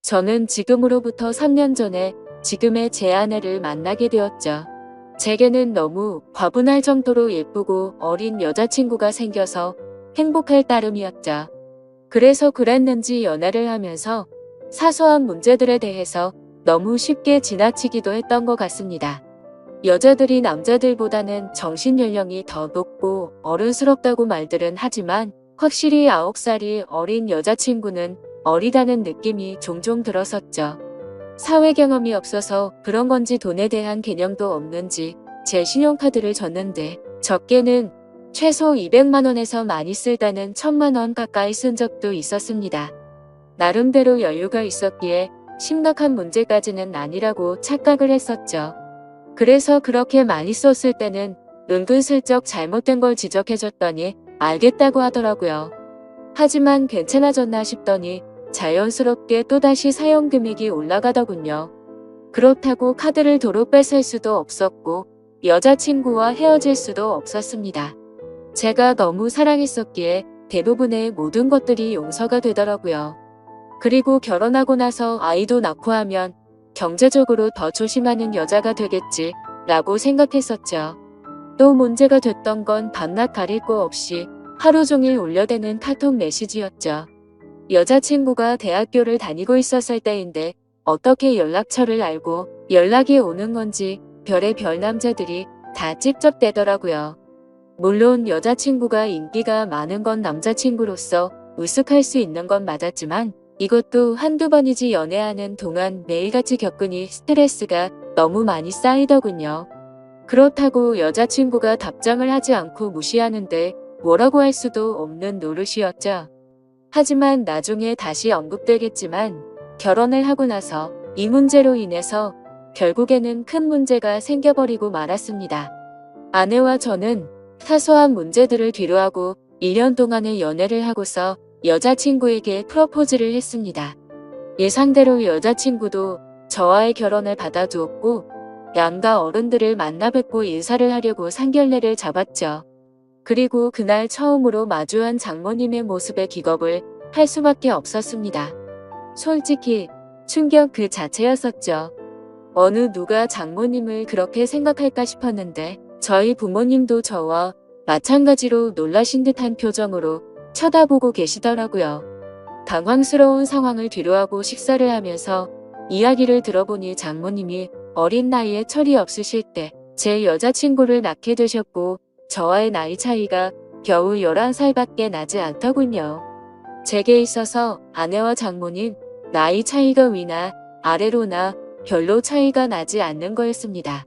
저는 지금으로부터 3년 전에 지금의 제 아내를 만나게 되었죠. 제게는 너무 과분할 정도로 예쁘고 어린 여자친구가 생겨서 행복할 따름이었죠. 그래서 그랬는지 연애를 하면서 사소한 문제들에 대해서 너무 쉽게 지나치기도 했던 것 같습니다. 여자들이 남자들보다는 정신연령이 더 높고 어른스럽다고 말들은 하지만 확실히 9살이 어린 여자친구는 어리다는 느낌이 종종 들었었죠. 사회 경험이 없어서 그런 건지 돈에 대한 개념도 없는지 제 신용카드를 줬는데 적게는 최소 200만 원에서 많이 쓸다는 1000만 원 가까이 쓴 적도 있었습니다. 나름대로 여유가 있었기에 심각한 문제까지는 아니라고 착각을 했었죠. 그래서 그렇게 많이 썼을 때는 은근슬쩍 잘못된 걸 지적해줬더니 알겠다고 하더라고요. 하지만 괜찮아졌나 싶더니 자연스럽게 또다시 사용 금액이 올라가더군요. 그렇다고 카드를 도로 뺏을 수도 없었고 여자친구와 헤어질 수도 없었습니다. 제가 너무 사랑했었기에 대부분의 모든 것들이 용서가 되더라고요. 그리고 결혼하고 나서 아이도 낳고 하면 경제적으로 더 조심하는 여자가 되겠지 라고 생각했었죠. 또 문제가 됐던 건 밤낮 가릴 거 없이 하루 종일 울려대는 카톡 메시지였죠. 여자친구가 대학교를 다니고 있었을 때인데 어떻게 연락처를 알고 연락이 오는 건지 별의 별 남자들이 다 찝쩍대더라고요. 물론 여자친구가 인기가 많은 건 남자친구로서 우습할 수 있는 건 맞았지만 이것도 한두 번이지 연애하는 동안 매일같이 겪으니 스트레스가 너무 많이 쌓이더군요. 그렇다고 여자친구가 답장을 하지 않고 무시하는데 뭐라고 할 수도 없는 노릇이었죠. 하지만 나중에 다시 언급되겠지만 결혼을 하고 나서 이 문제로 인해서 결국에는 큰 문제가 생겨버리고 말았습니다. 아내와 저는 사소한 문제들을 뒤로하고 1년 동안의 연애를 하고서 여자친구에게 프로포즈를 했습니다. 예상대로 여자친구도 저와의 결혼을 받아주었고 양가 어른들을 만나 뵙고 인사를 하려고 상견례를 잡았죠. 그리고 그날 처음으로 마주한 장모님의 모습에 기겁을 할 수밖에 없었습니다. 솔직히 충격 그 자체였었죠. 어느 누가 장모님을 그렇게 생각할까 싶었는데 저희 부모님도 저와 마찬가지로 놀라신 듯한 표정으로 쳐다보고 계시더라고요. 당황스러운 상황을 뒤로하고 식사를 하면서 이야기를 들어보니 장모님이 어린 나이에 철이 없으실 때 제 여자친구를 낳게 되셨고 저와의 나이 차이가 겨우 11살밖에 나지 않더군요. 제게 있어서 아내와 장모님 나이 차이가 위나 아래로나 별로 차이가 나지 않는 거였습니다.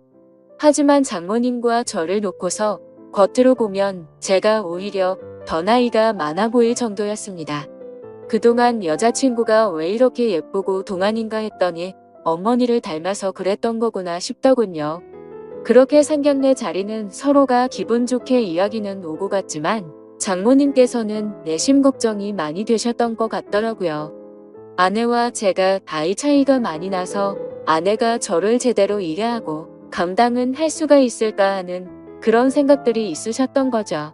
하지만 장모님과 저를 놓고서 겉으로 보면 제가 오히려 더 나이가 많아 보일 정도였습니다. 그동안 여자친구가 왜 이렇게 예쁘고 동안인가 했더니 어머니를 닮아서 그랬던 거구나 싶더군요. 그렇게 상견례 자리는 서로가 기분 좋게 이야기는 오고 갔지만 장모님께서는 내심 걱정이 많이 되셨던 것 같더라고요. 아내와 제가 나이 차이가 많이 나서 아내가 저를 제대로 이해하고 감당은 할 수가 있을까 하는 그런 생각들이 있으셨던 거죠.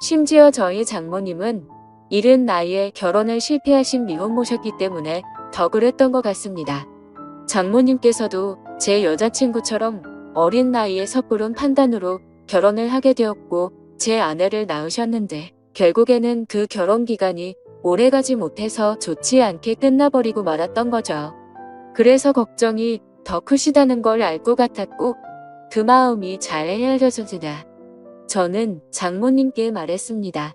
심지어 저희 장모님은 이른 나이에 결혼을 실패하신 미혼모셨기 때문에 더 그랬던 것 같습니다. 장모님께서도 제 여자친구처럼 어린 나이에 섣부른 판단으로 결혼을 하게 되었고 제 아내를 낳으셨는데 결국에는 그 결혼 기간이 오래가지 못해서 좋지 않게 끝나버리고 말았던 거죠. 그래서 걱정이 더 크시다는 걸 알 것 같았고 그 마음이 잘 헤아려져지다. 저는 장모님께 말했습니다.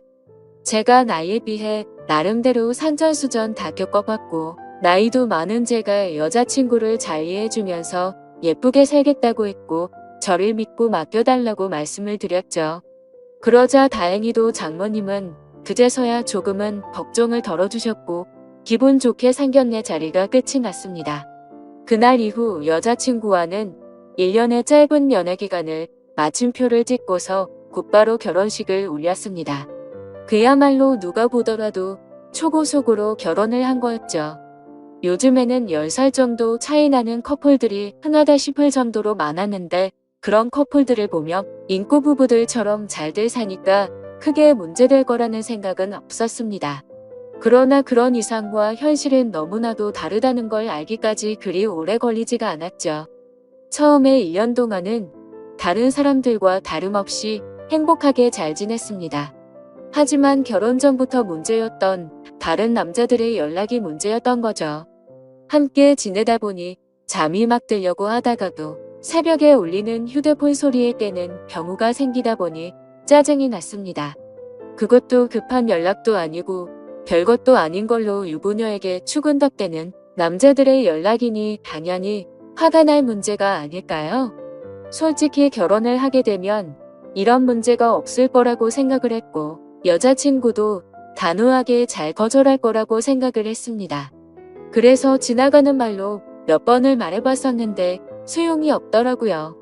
제가 나이에 비해 나름대로 산전수전 다 겪어봤고 나이도 많은 제가 여자친구를 잘 이해해주면서 예쁘게 살겠다고 했고 저를 믿고 맡겨달라고 말씀을 드렸죠. 그러자 다행히도 장모님은 그제서야 조금은 걱정을 덜어주셨고 기분 좋게 상견례 자리가 끝이 났습니다. 그날 이후 여자친구와는 1년의 짧은 연애 기간을 마침표를 찍고서 곧바로 결혼식을 올렸습니다. 그야말로 누가 보더라도 초고속으로 결혼을 한 거였죠. 요즘에는 10살 정도 차이 나는 커플들이 흔하다 싶을 정도로 많았는데 그런 커플들을 보면 인구 부부들처럼 잘들 사니까 크게 문제될 거라는 생각은 없었습니다. 그러나 그런 이상과 현실은 너무나도 다르다는 걸 알기까지 그리 오래 걸리지가 않았죠. 처음에 1년 동안은 다른 사람들과 다름없이 행복하게 잘 지냈습니다. 하지만 결혼 전부터 문제였던 다른 남자들의 연락이 문제였던 거죠. 함께 지내다 보니 잠이 막 들려고 하다가도 새벽에 울리는 휴대폰 소리에 깨는 경우가 생기다 보니 짜증이 났습니다. 그것도 급한 연락도 아니고 별것도 아닌 걸로 유부녀에게 추근덕대는 남자들의 연락이니 당연히 화가 날 문제가 아닐까요? 솔직히 결혼을 하게 되면 이런 문제가 없을 거라고 생각을 했고 여자친구도 단호하게 잘 거절할 거라고 생각을 했습니다. 그래서 지나가는 말로 몇 번을 말해봤었는데 소용이 없더라고요.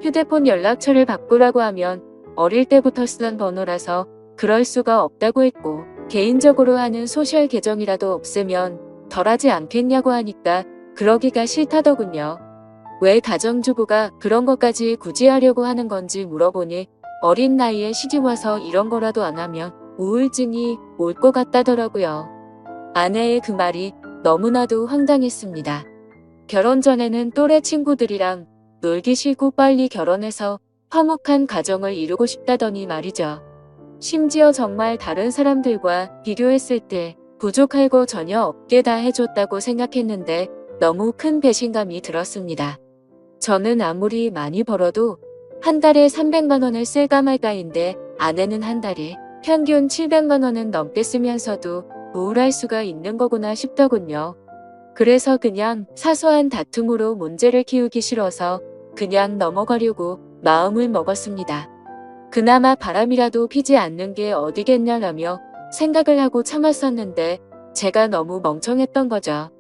휴대폰 연락처를 바꾸라고 하면 어릴 때부터 쓰던 번호라서 그럴 수가 없다고 했고 개인적으로 하는 소셜 계정이라도 없으면 덜하지 않겠냐고 하니까 그러기가 싫다더군요. 왜 가정주부가 그런 것까지 굳이 하려고 하는 건지 물어보니 어린 나이에 시집와서 이런 거라도 안 하면 우울증이 올 것 같다더라고요. 아내의 그 말이 너무나도 황당했습니다. 결혼 전에는 또래 친구들이랑 놀기 싫고 빨리 결혼해서 화목한 가정을 이루고 싶다더니 말이죠. 심지어 정말 다른 사람들과 비교했을 때 부족할 거 전혀 없게 다 해줬다고 생각했는데 너무 큰 배신감이 들었습니다. 저는 아무리 많이 벌어도 한 달에 300만 원을 쓸까 말까인데 아내는 한 달에 평균 700만 원은 넘게 쓰면서도 우울할 수가 있는 거구나 싶더군요. 그래서 그냥 사소한 다툼으로 문제를 키우기 싫어서 그냥 넘어가려고 마음을 먹었습니다. 그나마 바람이라도 피지 않는 게 어디겠냐라며 생각을 하고 참았었는데 제가 너무 멍청했던 거죠.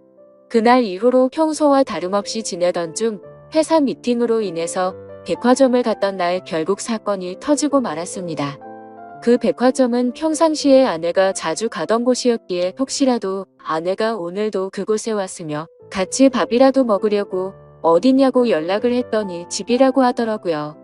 그날 이후로 평소와 다름없이 지내던 중 회사 미팅으로 인해서 백화점을 갔던 날 결국 사건이 터지고 말았습니다. 그 백화점은 평상시에 아내가 자주 가던 곳이었기에 혹시라도 아내가 오늘도 그곳에 왔으며 같이 밥이라도 먹으려고 어디냐고 연락을 했더니 집이라고 하더라고요.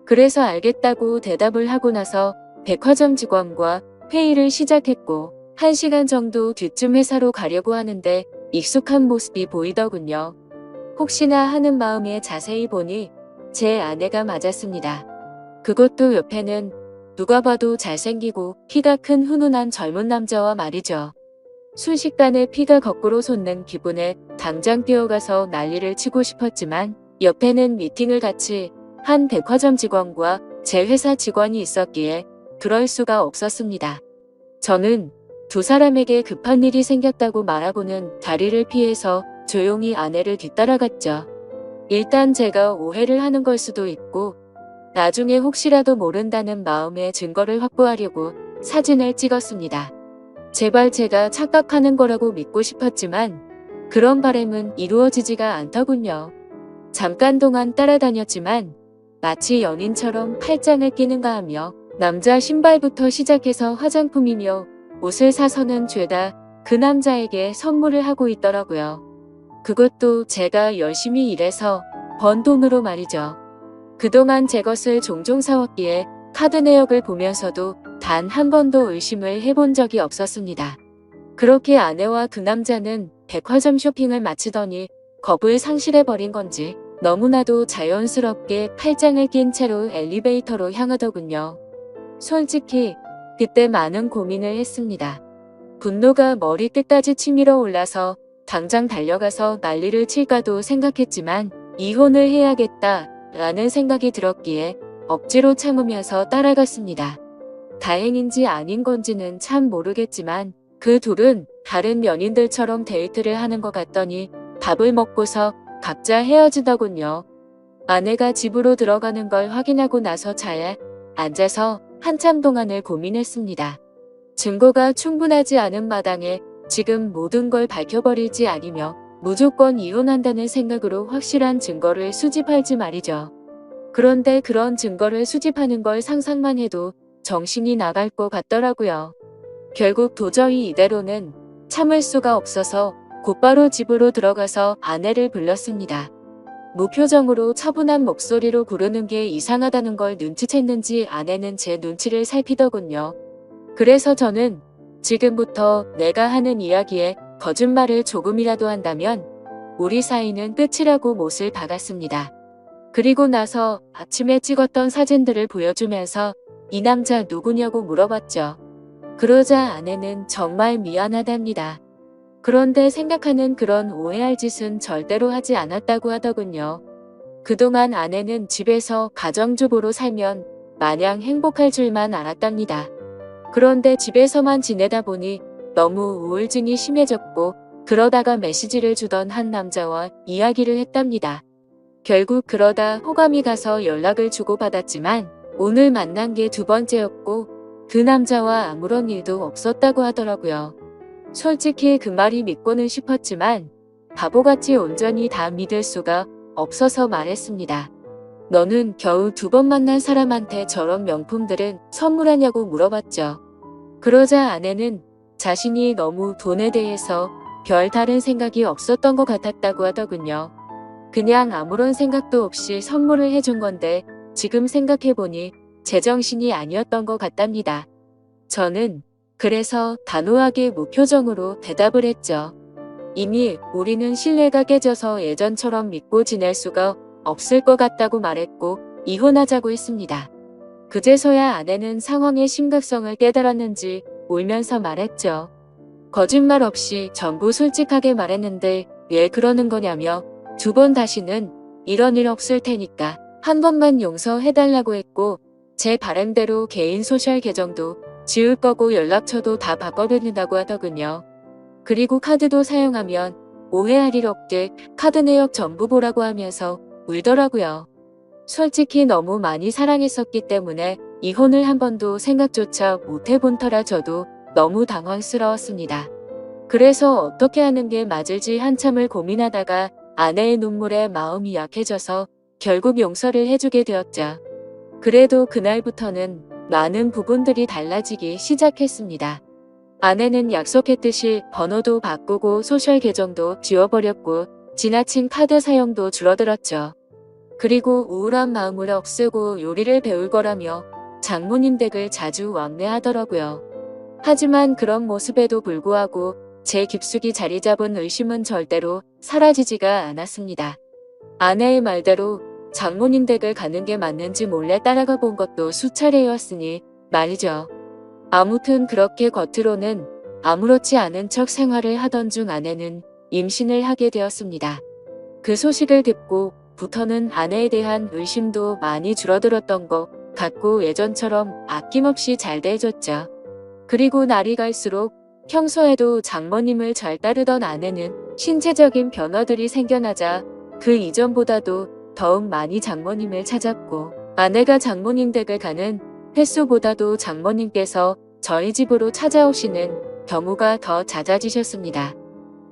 그래서 알겠다고 대답을 하고 나서 백화점 직원과 회의를 시작했고 1시간 정도 뒤쯤 회사로 가려고 하는데 익숙한 모습이 보이더군요. 혹시나 하는 마음에 자세히 보니 제 아내가 맞았습니다. 그것도 옆에는 누가 봐도 잘생기고 키가 큰 훈훈한 젊은 남자와 말이죠. 순식간에 피가 거꾸로 솟는 기분에 당장 뛰어가서 난리를 치고 싶었지만 옆에는 미팅을 같이 한 백화점 직원과 제 회사 직원이 있었기에 그럴 수가 없었습니다. 저는 두 사람에게 급한 일이 생겼다고 말하고는 다리를 피해서 조용히 아내를 뒤따라갔죠. 일단 제가 오해를 하는 걸 수도 있고 나중에 혹시라도 모른다는 마음에 증거를 확보하려고 사진을 찍었습니다. 제발 제가 착각하는 거라고 믿고 싶었지만 그런 바람은 이루어지지가 않더군요. 잠깐 동안 따라다녔지만 마치 연인처럼 팔짱을 끼는가 하며 남자 신발부터 시작해서 화장품이며 옷을 사서는 죄다 그 남자에게 선물을 하고 있더라고요. 그것도 제가 열심히 일해서 번 돈으로 말이죠. 그동안 제 것을 종종 사왔기에 카드 내역을 보면서도 단 한 번도 의심을 해본 적이 없었습니다. 그렇게 아내와 그 남자는 백화점 쇼핑을 마치더니 겁을 상실해버린 건지 너무나도 자연스럽게 팔짱을 낀 채로 엘리베이터로 향하더군요. 솔직히 그때 많은 고민을 했습니다. 분노가 머리끝까지 치밀어 올라서 당장 달려가서 난리를 칠까도 생각했지만 이혼을 해야겠다 라는 생각이 들었기에 억지로 참으면서 따라갔습니다. 다행인지 아닌 건지는 참 모르겠지만 그 둘은 다른 연인들처럼 데이트를 하는 것 같더니 밥을 먹고서 각자 헤어지더군요. 아내가 집으로 들어가는 걸 확인하고 나서 차에 앉아서 한참 동안을 고민했습니다. 증거가 충분하지 않은 마당에 지금 모든 걸 밝혀버릴지 아니며 무조건 이혼한다는 생각으로 확실한 증거를 수집할지 말이죠. 그런데 그런 증거를 수집하는 걸 상상만 해도 정신이 나갈 것 같더라고요. 결국 도저히 이대로는 참을 수가 없어서 곧바로 집으로 들어가서 아내를 불렀습니다. 무표정으로 차분한 목소리로 부르는 게 이상하다는 걸 눈치챘는지 아내는 제 눈치를 살피더군요. 그래서 저는 지금부터 내가 하는 이야기에 거짓말을 조금이라도 한다면 우리 사이는 끝이라고 못을 박았습니다. 그리고 나서 아침에 찍었던 사진들을 보여주면서 이 남자 누구냐고 물어봤죠. 그러자 아내는 정말 미안하답니다. 그런데 생각하는 그런 오해할 짓은 절대로 하지 않았다고 하더군요. 그동안 아내는 집에서 가정주부로 살면 마냥 행복할 줄만 알았답니다. 그런데 집에서만 지내다 보니 너무 우울증이 심해졌고 그러다가 메시지를 주던 한 남자와 이야기를 했답니다. 결국 그러다 호감이 가서 연락을 주고받았지만 오늘 만난 게 두 번째였고 그 남자와 아무런 일도 없었다고 하더라고요. 솔직히 그 말이 믿고는 싶었지만 바보같이 온전히 다 믿을 수가 없어서 말했습니다. 너는 겨우 두 번 만난 사람한테 저런 명품들은 선물하냐고 물어봤죠. 그러자 아내는 자신이 너무 돈에 대해서 별 다른 생각이 없었던 것 같았다고 하더군요. 그냥 아무런 생각도 없이 선물을 해준 건데 지금 생각해보니 제정신이 아니었던 것 같답니다. 저는 그래서 단호하게 무표정으로 대답을 했죠. 이미 우리는 신뢰가 깨져서 예전처럼 믿고 지낼 수가 없을 것 같다고 말했고 이혼하자고 했습니다. 그제서야 아내는 상황의 심각성을 깨달았는지 울면서 말했죠. 거짓말 없이 전부 솔직하게 말했는데 왜 그러는 거냐며 두 번 다시는 이런 일 없을 테니까 한 번만 용서해달라고 했고 제 바람대로 개인 소셜 계정도 지울 거고 연락처도 다 바꿔드린다고 하더군요. 그리고 카드도 사용하면 오해할 일 없게 카드 내역 전부 보라고 하면서 울더라고요. 솔직히 너무 많이 사랑했었기 때문에 이혼을 한 번도 생각조차 못 해본 터라 저도 너무 당황스러웠습니다. 그래서 어떻게 하는 게 맞을지 한참을 고민하다가 아내의 눈물에 마음이 약해져서 결국 용서를 해주게 되었죠. 그래도 그날부터는 많은 부분들이 달라지기 시작했습니다. 아내는 약속했듯이 번호도 바꾸고 소셜 계정도 지워버렸고 지나친 카드 사용도 줄어들었죠. 그리고 우울한 마음을 없애고 요리를 배울 거라며 장모님 댁을 자주 왕래하더라고요. 하지만 그런 모습에도 불구하고 제 깊숙이 자리 잡은 의심은 절대로 사라지지가 않았습니다. 아내의 말대로 장모님 댁을 가는 게 맞는지 몰래 따라가 본 것도 수차례였으니 말이죠. 아무튼 그렇게 겉으로는 아무렇지 않은 척 생활을 하던 중 아내는 임신을 하게 되었습니다. 그 소식을 듣고부터는 아내에 대한 의심도 많이 줄어들었던 것 같고 예전처럼 아낌없이 잘 대해줬죠. 그리고 날이 갈수록 평소에도 장모님을 잘 따르던 아내는 신체적인 변화들이 생겨나자 그 이전보다도 더욱 많이 장모님을 찾았고 아내가 장모님 댁을 가는 횟수보다도 장모님께서 저희 집으로 찾아오시는 경우가 더 잦아지셨습니다.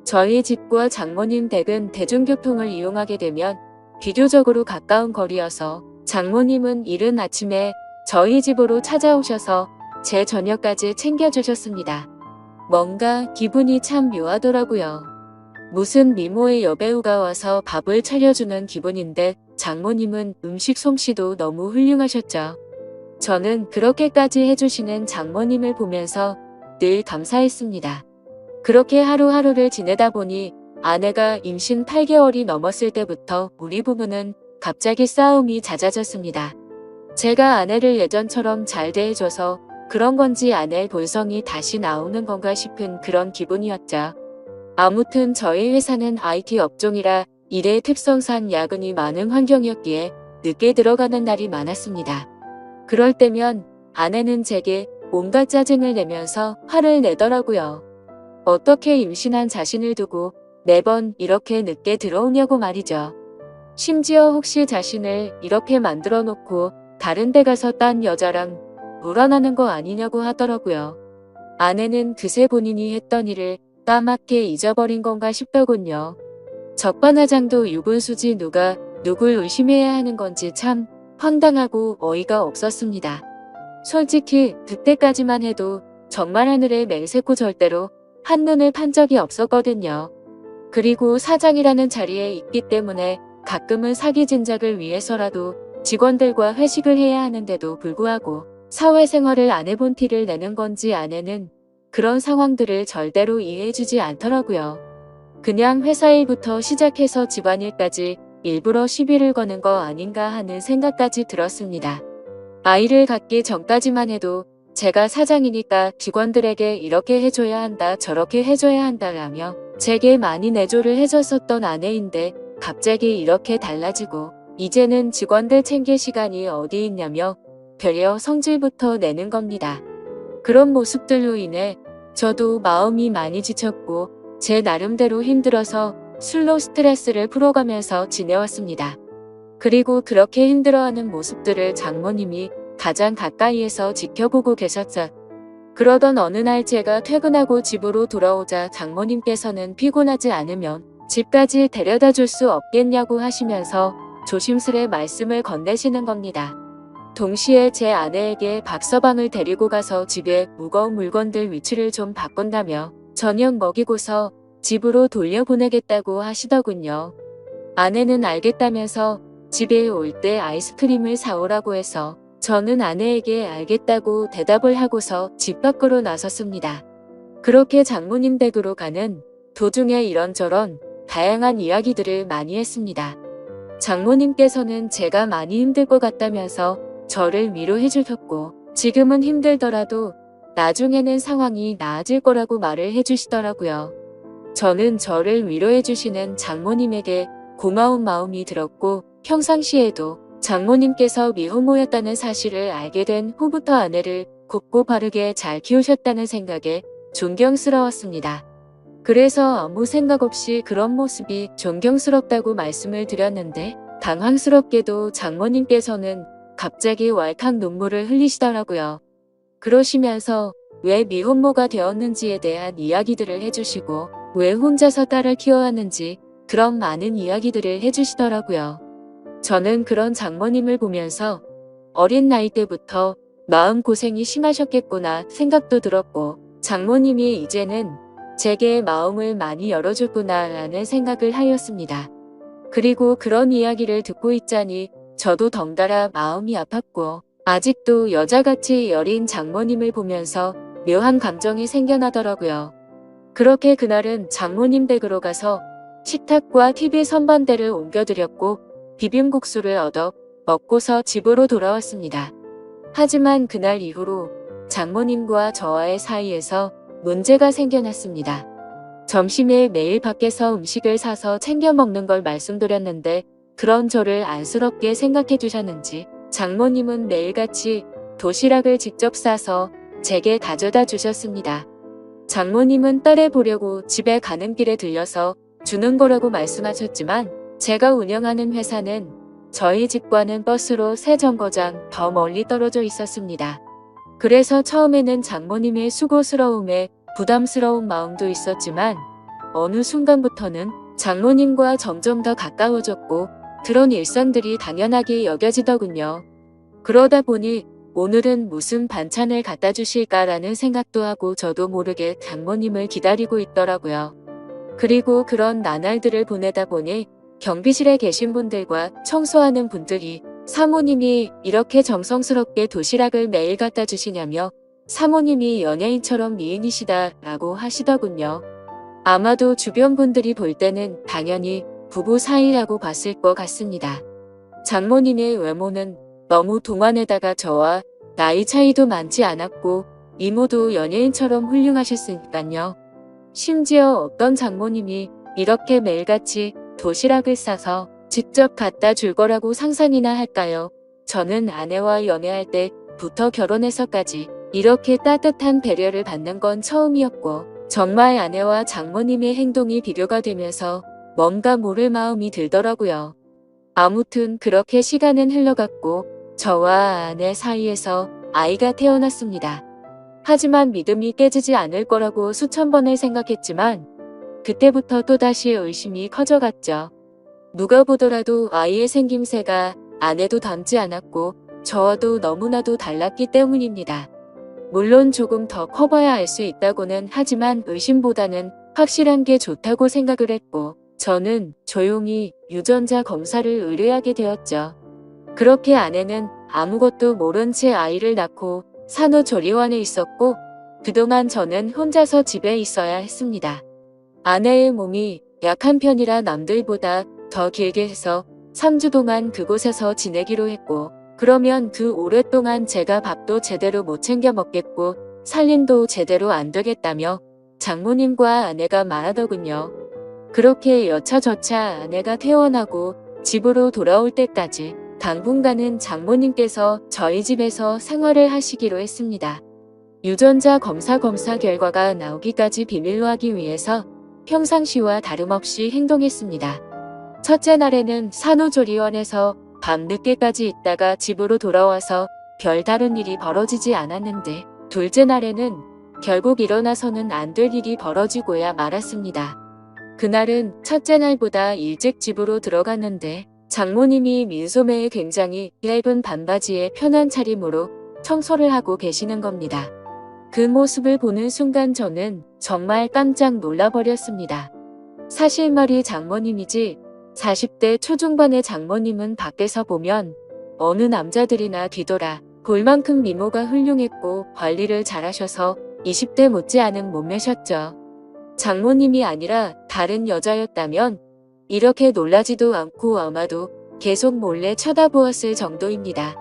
저희 집과 장모님 댁은 대중교통을 이용하게 되면 비교적으로 가까운 거리여서 장모님은 이른 아침에 저희 집으로 찾아오셔서 제 저녁까지 챙겨주셨습니다. 뭔가 기분이 참 묘하더라고요. 무슨 미모의 여배우가 와서 밥을 차려주는 기분인데 장모님은 음식 솜씨도 너무 훌륭하셨죠. 저는 그렇게까지 해주시는 장모님을 보면서 늘 감사했습니다. 그렇게 하루하루를 지내다 보니 아내가 임신 8개월이 넘었을 때부터 우리 부부는 갑자기 싸움이 잦아졌습니다. 제가 아내를 예전처럼 잘 대해줘서 그런 건지 아내의 본성이 다시 나오는 건가 싶은 그런 기분이었죠. 아무튼 저희 회사는 IT 업종이라 일의 특성상 야근이 많은 환경이었기에 늦게 들어가는 날이 많았습니다. 그럴 때면 아내는 제게 온갖 짜증을 내면서 화를 내더라고요. 어떻게 임신한 자신을 두고 매번 이렇게 늦게 들어오냐고 말이죠. 심지어 혹시 자신을 이렇게 만들어 놓고 다른 데 가서 딴 여자랑 놀아나는 거 아니냐고 하더라고요. 아내는 그새 본인이 했던 일을 까맣게 잊어버린 건가 싶더군요. 적반하장도 유분수지 누가 누굴 의심해야 하는 건지 참 황당하고 어이가 없었습니다. 솔직히 그때까지만 해도 정말 하늘에 맹세코 절대로 한눈을 판 적이 없었거든요. 그리고 사장이라는 자리에 있기 때문에 가끔은 사기 진작을 위해서라도 직원들과 회식을 해야 하는데도 불구하고 사회생활을 안 해본 티를 내는 건지 아내는 그런 상황들을 절대로 이해해주지 않더라고요. 그냥 회사 일부터 시작해서 집안일까지 일부러 시비를 거는 거 아닌가 하는 생각까지 들었습니다. 아이를 갖기 전까지만 해도 제가 사장이니까 직원들에게 이렇게 해줘야 한다, 저렇게 해줘야 한다라며 제게 많이 내조를 해줬었던 아내인데 갑자기 이렇게 달라지고 이제는 직원들 챙길 시간이 어디 있냐며 되려 성질부터 내는 겁니다. 그런 모습들로 인해 저도 마음이 많이 지쳤고 제 나름대로 힘들어서 술로 스트레스를 풀어가면서 지내왔습니다. 그리고 그렇게 힘들어하는 모습들을 장모님이 가장 가까이에서 지켜보고 계셨죠. 그러던 어느 날 제가 퇴근하고 집으로 돌아오자 장모님께서는 피곤하지 않으면 집까지 데려다 줄 수 없겠냐고 하시면서 조심스레 말씀을 건네시는 겁니다. 동시에 제 아내에게 밥서방을 데리고 가서 집에 무거운 물건들 위치를 좀 바꾼다며 저녁 먹이고서 집으로 돌려보내겠다고 하시더군요. 아내는 알겠다면서 집에 올 때 아이스크림을 사오라고 해서 저는 아내에게 알겠다고 대답을 하고서 집 밖으로 나섰습니다. 그렇게 장모님 댁으로 가는 도중에 이런저런 다양한 이야기들을 많이 했습니다. 장모님께서는 제가 많이 힘들 것 같다면서 저를 위로해 주셨고 지금은 힘들더라도 나중에는 상황이 나아질 거라고 말을 해주시더라고요. 저는 저를 위로해 주시는 장모님에게 고마운 마음이 들었고 평상시에도 장모님께서 미혼모였다는 사실을 알게 된 후부터 아내를 곱고 바르게 잘 키우셨다는 생각에 존경스러웠습니다. 그래서 아무 생각 없이 그런 모습이 존경스럽다고 말씀을 드렸는데 당황스럽게도 장모님께서는 갑자기 왈칵 눈물을 흘리시더라고요. 그러시면서 왜 미혼모가 되었는지에 대한 이야기들을 해주시고 왜 혼자서 딸을 키워왔는지 그런 많은 이야기들을 해주시더라고요. 저는 그런 장모님을 보면서 어린 나이 때부터 마음고생이 심하셨겠구나 생각도 들었고 장모님이 이제는 제게 마음을 많이 열어줬구나 라는 생각을 하였습니다. 그리고 그런 이야기를 듣고 있자니 저도 덩달아 마음이 아팠고 아직도 여자같이 여린 장모님을 보면서 묘한 감정이 생겨나더라고요. 그렇게 그날은 장모님 댁으로 가서 식탁과 TV 선반대를 옮겨드렸고 비빔국수를 얻어 먹고서 집으로 돌아왔습니다. 하지만 그날 이후로 장모님과 저와의 사이에서 문제가 생겨났습니다. 점심에 매일 밖에서 음식을 사서 챙겨 먹는 걸 말씀드렸는데 그런 저를 안쓰럽게 생각해 주셨는지 장모님은 매일같이 도시락을 직접 싸서 제게 가져다 주셨습니다. 장모님은 딸을 보려고 집에 가는 길에 들려서 주는 거라고 말씀하셨지만 제가 운영하는 회사는 저희 집과는 버스로 3정거장 더 멀리 떨어져 있었습니다. 그래서 처음에는 장모님의 수고스러움에 부담스러운 마음도 있었지만 어느 순간부터는 장모님과 점점 더 가까워졌고 그런 일상들이 당연하게 여겨지더군요. 그러다 보니 오늘은 무슨 반찬을 갖다 주실까라는 생각도 하고 저도 모르게 장모님을 기다리고 있더라고요. 그리고 그런 나날들을 보내다 보니 경비실에 계신 분들과 청소하는 분들이 사모님이 이렇게 정성스럽게 도시락을 매일 갖다 주시냐며 사모님이 연예인처럼 미인이시다 라고 하시더군요. 아마도 주변 분들이 볼 때는 당연히 부부 사이라고 봤을 것 같습니다. 장모님의 외모는 너무 동안에다가 저와 나이 차이도 많지 않았고 이모도 연예인처럼 훌륭하셨으니까요. 심지어 어떤 장모님이 이렇게 매일같이 도시락을 싸서 직접 갖다 줄 거라고 상상이나 할까요? 저는 아내와 연애할 때부터 결혼해서까지 이렇게 따뜻한 배려를 받는 건 처음이었고 정말 아내와 장모님의 행동이 비교가 되면서 뭔가 모를 마음이 들더라고요. 아무튼 그렇게 시간은 흘러갔고 저와 아내 사이에서 아이가 태어났습니다. 하지만 믿음이 깨지지 않을 거라고 수천 번을 생각했지만 그때부터 또다시 의심이 커져갔죠. 누가 보더라도 아이의 생김새가 아내도 닮지 않았고 저와도 너무나도 달랐기 때문입니다. 물론 조금 더 커봐야 알 수 있다고는 하지만 의심보다는 확실한 게 좋다고 생각을 했고 저는 조용히 유전자 검사를 의뢰하게 되었죠. 그렇게 아내는 아무것도 모른 채 아이를 낳고 산후조리원에 있었고 그동안 저는 혼자서 집에 있어야 했습니다. 아내의 몸이 약한 편이라 남들보다 더 길게 해서 3주 동안 그곳에서 지내기로 했고, 그러면 그 오랫동안 제가 밥도 제대로 못 챙겨 먹겠고 살림도 제대로 안 되겠다며 장모님과 아내가 말하더군요. 그렇게 여차저차 아내가 퇴원하고 집으로 돌아올 때까지 당분간은 장모님께서 저희 집에서 생활을 하시기로 했습니다. 유전자 검사 결과가 나오기까지 비밀로 하기 위해서 평상시와 다름없이 행동했습니다. 첫째 날에는 산후조리원에서 밤 늦게까지 있다가 집으로 돌아와서 별다른 일이 벌어지지 않았는데, 둘째 날에는 결국 일어나서는 안 될 일이 벌어지고야 말았습니다. 그날은 첫째 날보다 일찍 집으로 들어갔는데 장모님이 민소매에 굉장히 얇은 반바지에 편한 차림으로 청소를 하고 계시는 겁니다. 그 모습을 보는 순간 저는 정말 깜짝 놀라버렸습니다. 사실 말이 장모님이지 40대 초중반의 장모님은 밖에서 보면 어느 남자들이나 뒤돌아 볼 만큼 미모가 훌륭했고 관리를 잘하셔서 20대 못지않은 몸매셨죠. 장모님이 아니라 다른 여자였다면 이렇게 놀라지도 않고 아마도 계속 몰래 쳐다보았을 정도입니다.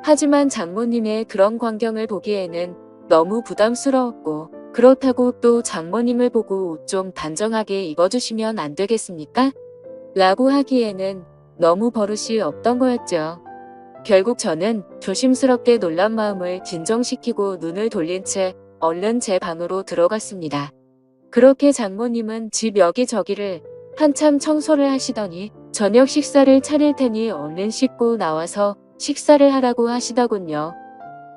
하지만 장모님의 그런 광경을 보기에는 너무 부담스러웠고, 그렇다고 또 장모님을 보고 옷 좀 단정하게 입어주시면 안 되겠습니까? 라고 하기에는 너무 버릇이 없던 거였죠. 결국 저는 조심스럽게 놀란 마음을 진정시키고 눈을 돌린 채 얼른 제 방으로 들어갔습니다. 그렇게 장모님은 집 여기저기를 한참 청소를 하시더니 저녁 식사를 차릴 테니 얼른 씻고 나와서 식사를 하라고 하시더군요.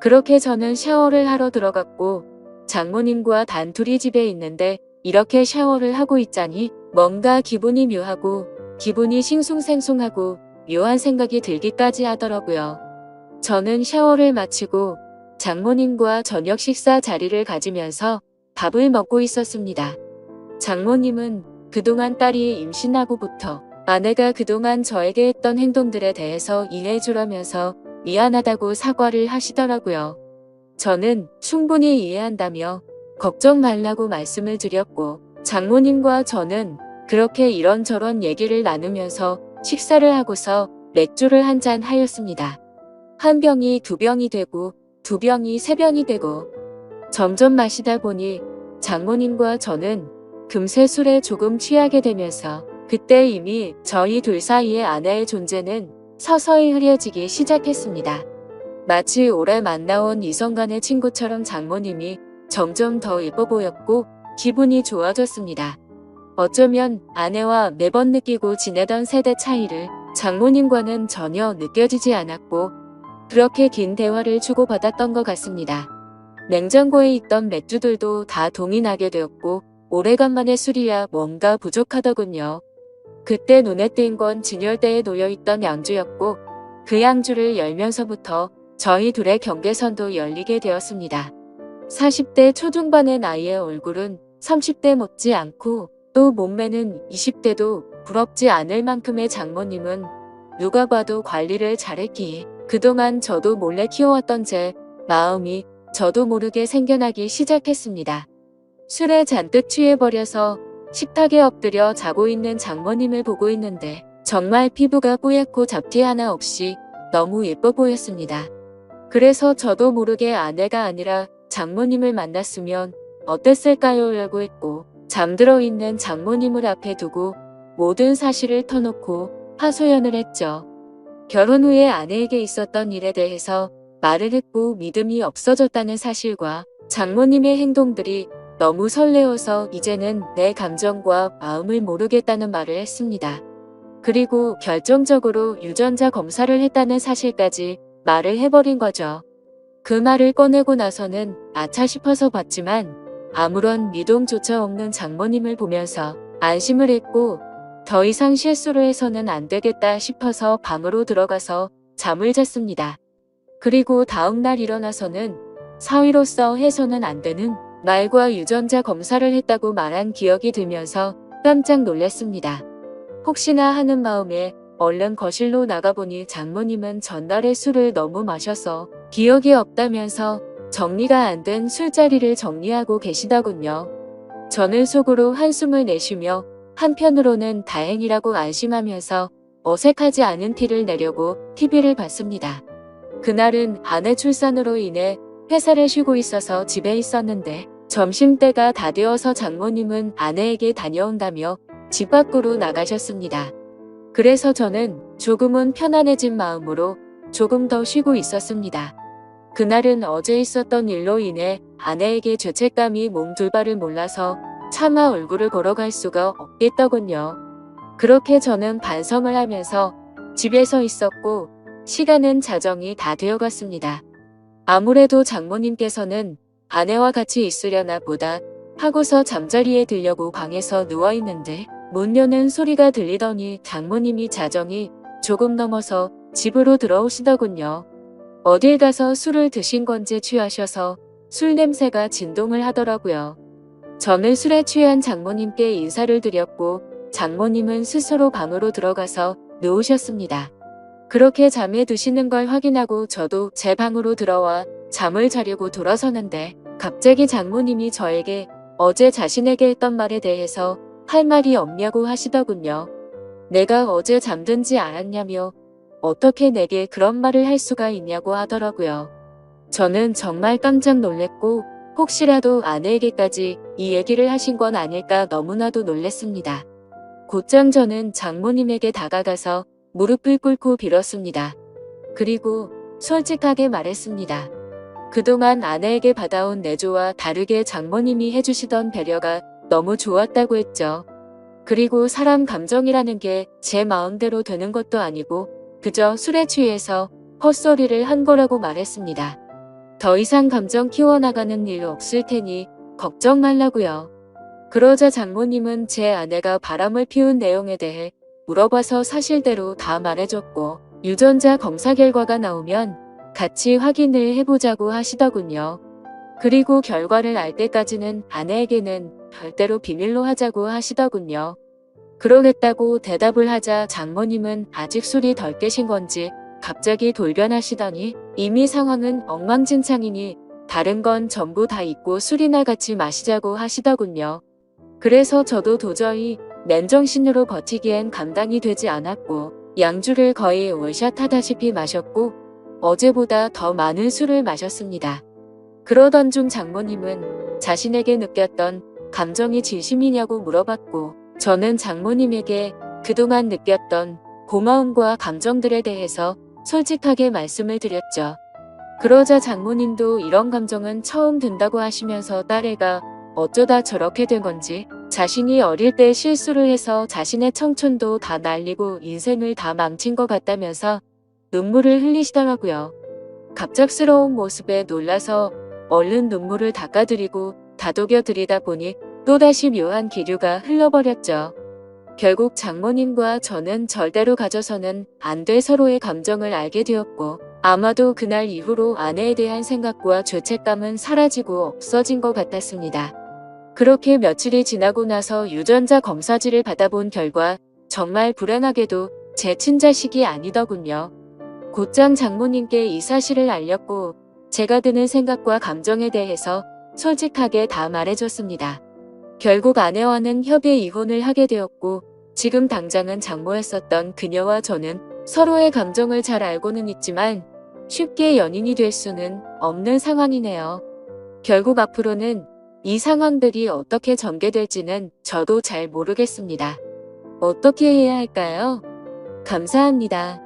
그렇게 저는 샤워를 하러 들어갔고, 장모님과 단둘이 집에 있는데 이렇게 샤워를 하고 있자니 뭔가 기분이 묘하고 기분이 싱숭생숭하고 묘한 생각이 들기까지 하더라고요. 저는 샤워를 마치고 장모님과 저녁 식사 자리를 가지면서 밥을 먹고 있었습니다. 장모님은 그동안 딸이 임신하고부터 아내가 그동안 저에게 했던 행동들에 대해서 이해해주라면서 미안하다고 사과를 하시더라고요. 저는 충분히 이해한다며 걱정 말라고 말씀을 드렸고, 장모님과 저는 그렇게 이런저런 얘기를 나누면서 식사를 하고서 맥주를 한 잔 하였습니다. 한 병이 두 병이 되고 두 병이 세 병이 되고 점점 마시다 보니 장모님과 저는 금세 술에 조금 취하게 되면서 그때 이미 저희 둘 사이의 아내의 존재는 서서히 흐려지기 시작했습니다. 마치 오래 만나온 이성 간의 친구처럼 장모님이 점점 더 예뻐 보였고 기분이 좋아졌습니다. 어쩌면 아내와 매번 느끼고 지내던 세대 차이를 장모님과는 전혀 느껴지지 않았고 그렇게 긴 대화를 주고받았던 것 같습니다. 냉장고에 있던 맥주들도 다 동이 나게 되었고 오래간만에 술이야 뭔가 부족하더군요. 그때 눈에 띈 건 진열대에 놓여있던 양주였고 그 양주를 열면서부터 저희 둘의 경계선도 열리게 되었습니다. 40대 초중반의 나이의 얼굴은 30대 못지 않고 또 몸매는 20대도 부럽지 않을 만큼의 장모님은 누가 봐도 관리를 잘했기에 그동안 저도 몰래 키워왔던 제 마음이 저도 모르게 생겨나기 시작했습니다. 술에 잔뜩 취해버려서 식탁에 엎드려 자고 있는 장모님을 보고 있는데 정말 피부가 뽀얗고 잡티 하나 없이 너무 예뻐 보였습니다. 그래서 저도 모르게 아내가 아니라 장모님을 만났으면 어땠을까요? 라고 했고 잠들어 있는 장모님을 앞에 두고 모든 사실을 터놓고 하소연을 했죠. 결혼 후에 아내에게 있었던 일에 대해서 말을 했고 믿음이 없어졌다는 사실과 장모님의 행동들이 너무 설레어서 이제는 내 감정과 마음을 모르겠다는 말을 했습니다. 그리고 결정적으로 유전자 검사를 했다는 사실까지 말을 해버린 거죠. 그 말을 꺼내고 나서는 아차 싶어서 봤지만 아무런 미동조차 없는 장모님을 보면서 안심을 했고 더 이상 실수를 해서는 안 되겠다 싶어서 방으로 들어가서 잠을 잤습니다. 그리고 다음날 일어나서는 사위로서 해서는 안 되는 말과 유전자 검사를 했다고 말한 기억이 들면서 깜짝 놀랐습니다. 혹시나 하는 마음에 얼른 거실로 나가보니 장모님은 전날에 술을 너무 마셔서 기억이 없다면서 정리가 안 된 술자리를 정리하고 계시더군요. 저는 속으로 한숨을 내쉬며 한편으로는 다행이라고 안심하면서 어색하지 않은 티를 내려고 TV를 봤습니다. 그날은 아내 출산으로 인해 회사를 쉬고 있어서 집에 있었는데 점심때가 다 되어서 장모님은 아내에게 다녀온다며 집 밖으로 나가셨습니다. 그래서 저는 조금은 편안해진 마음으로 조금 더 쉬고 있었습니다. 그날은 어제 있었던 일로 인해 아내에게 죄책감이 몸둘바를 몰라서 차마 얼굴을 걸어갈 수가 없겠더군요. 그렇게 저는 반성을 하면서 집에서 있었고 시간은 자정이 다 되어갔습니다. 아무래도 장모님께서는 아내와 같이 있으려나 보다 하고서 잠자리에 들려고 방에서 누워있는데 문 여는 소리가 들리더니 장모님이 자정이 조금 넘어서 집으로 들어오시더군요. 어딜 가서 술을 드신 건지 취하셔서 술 냄새가 진동을 하더라고요. 저는 술에 취한 장모님께 인사를 드렸고 장모님은 스스로 방으로 들어가서 누우셨습니다. 그렇게 잠에 드시는 걸 확인하고 저도 제 방으로 들어와 잠을 자려고 돌아서는데 갑자기 장모님이 저에게 어제 자신에게 했던 말에 대해서 할 말이 없냐고 하시더군요. 내가 어제 잠든지 알았냐며 어떻게 내게 그런 말을 할 수가 있냐고 하더라고요. 저는 정말 깜짝 놀랐고 혹시라도 아내에게까지 이 얘기를 하신 건 아닐까 너무나도 놀랐습니다. 곧장 저는 장모님에게 다가가서 무릎을 꿇고 빌었습니다. 그리고 솔직하게 말했습니다. 그동안 아내에게 받아온 내조와 다르게 장모님이 해주시던 배려가 너무 좋았다고 했죠. 그리고 사람 감정이라는 게 제 마음대로 되는 것도 아니고 그저 술에 취해서 헛소리를 한 거라고 말했습니다. 더 이상 감정 키워나가는 일 없을 테니 걱정 말라고요. 그러자 장모님은 제 아내가 바람을 피운 내용에 대해 물어봐서 사실대로 다 말해줬고 유전자 검사 결과가 나오면 같이 확인을 해보자고 하시더군요. 그리고 결과를 알 때까지는 아내에게는 절대로 비밀로 하자고 하시더군요. 그러겠다고 대답을 하자 장모님은 아직 술이 덜 깨신 건지 갑자기 돌변하시더니 이미 상황은 엉망진창이니 다른 건 전부 다 잊고 술이나 같이 마시자고 하시더군요. 그래서 저도 도저히 맨정신으로 버티기엔 감당이 되지 않았고 양주를 거의 월샷 하다시피 마셨고 어제보다 더 많은 술을 마셨습니다. 그러던 중 장모님은 자신에게 느꼈던 감정이 진심이냐고 물어봤고 저는 장모님에게 그동안 느꼈던 고마움과 감정들에 대해서 솔직하게 말씀을 드렸죠. 그러자 장모님도 이런 감정은 처음 든다고 하시면서 딸애가 어쩌다 저렇게 된 건지 자신이 어릴 때 실수를 해서 자신의 청춘도 다 날리고 인생을 다 망친 것 같다면서 눈물을 흘리시더라고요. 갑작스러운 모습에 놀라서 얼른 눈물을 닦아드리고 다독여드리다 보니 또다시 묘한 기류가 흘러버렸죠. 결국 장모님과 저는 절대로 가져서는 안 될 서로의 감정을 알게 되었고 아마도 그날 이후로 아내에 대한 생각과 죄책감은 사라지고 없어진 것 같았습니다. 그렇게 며칠이 지나고 나서 유전자 검사지를 받아본 결과 정말 불행하게도 제 친자식이 아니더군요. 곧장 장모님께 이 사실을 알렸고 제가 드는 생각과 감정에 대해서 솔직하게 다 말해줬습니다. 결국 아내와는 협의 이혼을 하게 되었고 지금 당장은 장모였었던 그녀와 저는 서로의 감정을 잘 알고는 있지만 쉽게 연인이 될 수는 없는 상황이네요. 결국 앞으로는 이 상황들이 어떻게 전개될지는 저도 잘 모르겠습니다. 어떻게 해야 할까요? 감사합니다.